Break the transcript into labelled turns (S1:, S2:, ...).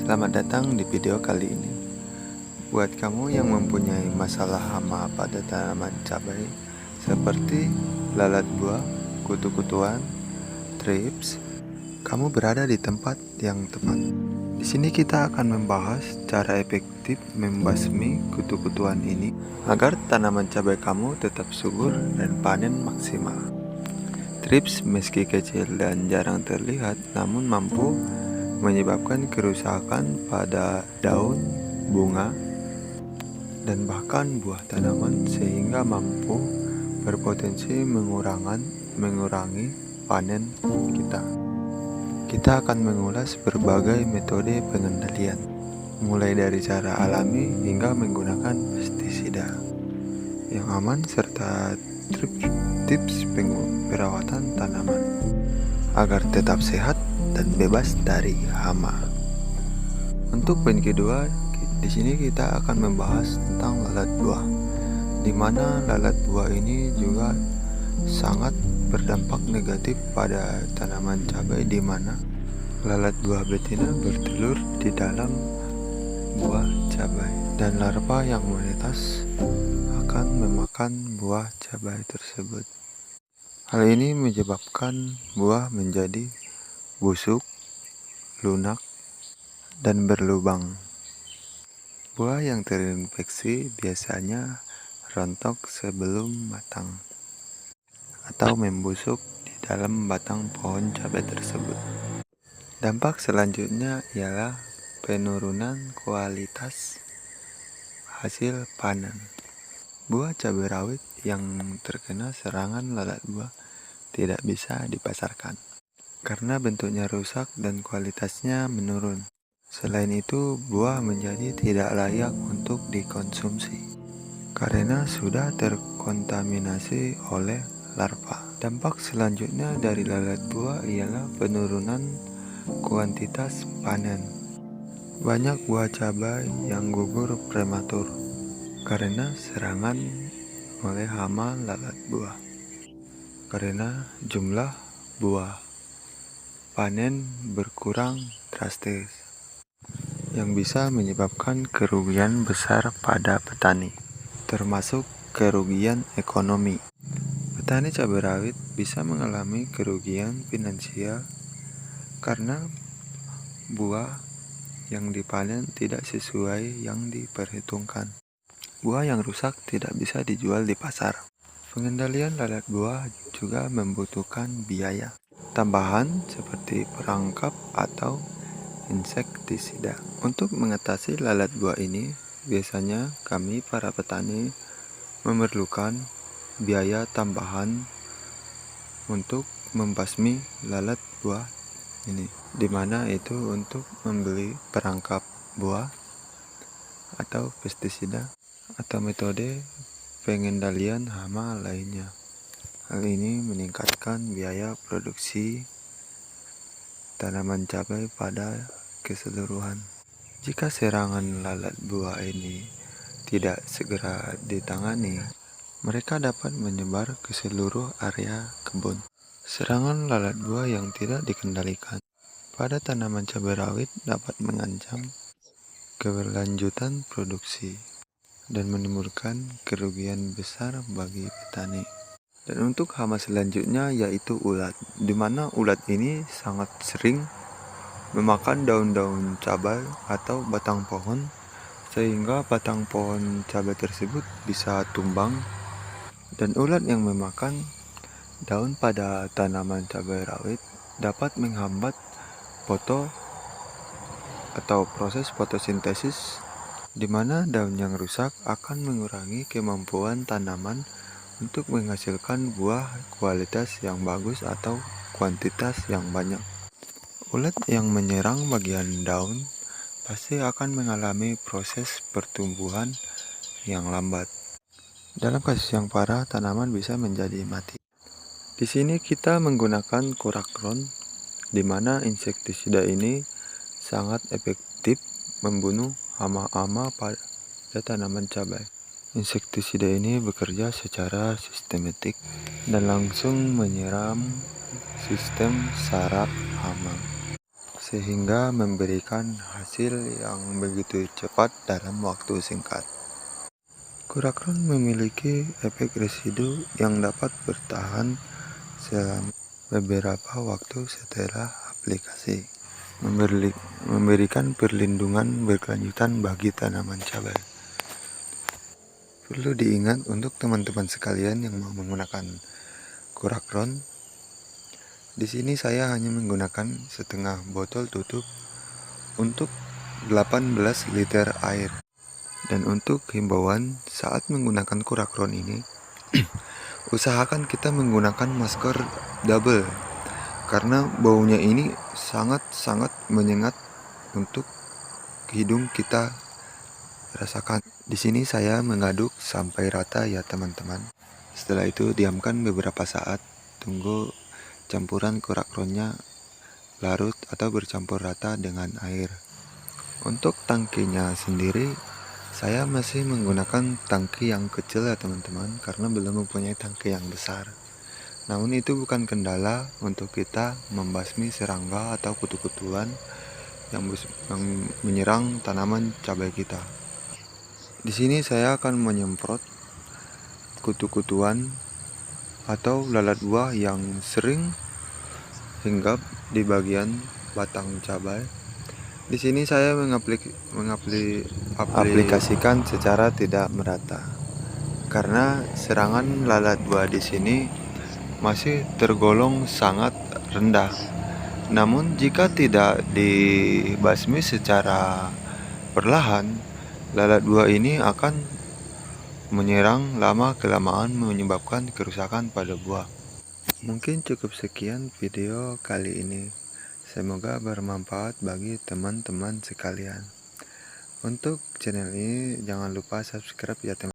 S1: Selamat datang di video kali ini. Buat kamu yang mempunyai masalah hama pada tanaman cabai seperti lalat buah, kutu-kutuan, thrips, kamu berada di tempat yang tepat. Di sini kita akan membahas cara efektif membasmi kutu-kutuan ini agar tanaman cabai kamu tetap subur dan panen maksimal. Thrips meski kecil dan jarang terlihat namun mampu menyebabkan kerusakan pada daun, bunga, dan bahkan buah tanaman sehingga mampu berpotensi mengurangi panen kita. Kita akan mengulas berbagai metode pengendalian, mulai dari cara alami hingga menggunakan pestisida yang aman serta tips perawatan tanaman agar tetap sehat dan bebas dari hama. Untuk poin kedua, di sini kita akan membahas tentang lalat buah, di mana lalat buah ini juga sangat berdampak negatif pada tanaman cabai, di mana lalat buah betina bertelur di dalam buah cabai dan larva yang menetas akan memakan buah cabai tersebut. Hal ini menyebabkan buah menjadi busuk, lunak, dan berlubang. Buah yang terinfeksi biasanya rontok sebelum matang atau membusuk di dalam batang pohon cabai tersebut. Dampak selanjutnya ialah penurunan kualitas hasil panen. Buah cabai rawit yang terkena serangan lalat buah tidak bisa dipasarkan karena bentuknya rusak dan kualitasnya menurun. Selain itu, buah menjadi tidak layak untuk dikonsumsi karena sudah terkontaminasi oleh larva. Dampak selanjutnya dari lalat buah ialah penurunan kuantitas panen. Banyak buah cabai yang gugur prematur karena serangan oleh hama lalat buah. Karena jumlah buah panen berkurang drastis, yang bisa menyebabkan kerugian besar pada petani, termasuk kerugian ekonomi. Petani cabai rawit bisa mengalami kerugian finansial karena buah yang dipanen tidak sesuai yang diperhitungkan. Buah yang rusak tidak bisa dijual di pasar. Pengendalian lalat buah juga membutuhkan biaya tambahan seperti perangkap atau insektisida. Untuk mengatasi lalat buah ini, biasanya kami para petani memerlukan biaya tambahan untuk membasmi lalat buah ini, di mana itu untuk membeli perangkap buah atau pestisida atau metode pengendalian hama lainnya. Hal ini meningkatkan biaya produksi tanaman cabai pada keseluruhan. Jika serangan lalat buah ini tidak segera ditangani, mereka dapat menyebar ke seluruh area kebun. Serangan lalat buah yang tidak dikendalikan pada tanaman cabai rawit dapat mengancam keberlanjutan produksi dan menimbulkan kerugian besar bagi petani. Dan untuk hama selanjutnya yaitu ulat, di mana ulat ini sangat sering memakan daun-daun cabai atau batang pohon, sehingga batang pohon cabai tersebut bisa tumbang. Dan ulat yang memakan daun pada tanaman cabai rawit dapat menghambat proses fotosintesis, di mana daun yang rusak akan mengurangi kemampuan tanaman untuk menghasilkan buah kualitas yang bagus atau kuantitas yang banyak. Ulat yang menyerang bagian daun pasti akan mengalami proses pertumbuhan yang lambat. Dalam kasus yang parah, tanaman bisa menjadi mati. Di sini kita menggunakan Korakron, di mana insektisida ini sangat efektif membunuh hama-hama pada tanaman cabai. Insektisida ini bekerja secara sistematik dan langsung menyerang sistem saraf hama, sehingga memberikan hasil yang begitu cepat dalam waktu singkat. Kurakron memiliki efek residu yang dapat bertahan selama beberapa waktu setelah aplikasi, memberikan perlindungan berkelanjutan bagi tanaman cabai. Perlu diingat untuk teman-teman sekalian yang mau menggunakan kurakron. Di sini saya hanya menggunakan setengah botol tutup untuk 18 liter air. Dan untuk himbauan saat menggunakan kurakron ini, usahakan kita menggunakan masker double karena baunya ini sangat-sangat menyengat untuk hidung kita rasakan. Di sini saya mengaduk sampai rata ya teman-teman. Setelah itu diamkan beberapa saat, tunggu campuran kurakronnya larut atau bercampur rata dengan air. Untuk tangkinya sendiri, saya masih menggunakan tangki yang kecil ya teman-teman, karena belum mempunyai tangki yang besar. Namun itu bukan kendala untuk kita membasmi serangga atau kutu-kutuan yang menyerang tanaman cabai kita. Di sini saya akan menyemprot kutu-kutuan atau lalat buah yang sering hinggap di bagian batang cabai. Di sini saya mengaplikasikan secara tidak merata karena serangan lalat buah di sini masih tergolong sangat rendah. Namun jika tidak dibasmi secara perlahan, lalat buah ini akan menyerang lama-kelamaan menyebabkan kerusakan pada buah. Mungkin cukup sekian video kali ini. Semoga bermanfaat bagi teman-teman sekalian. Untuk channel ini jangan lupa subscribe ya teman-teman.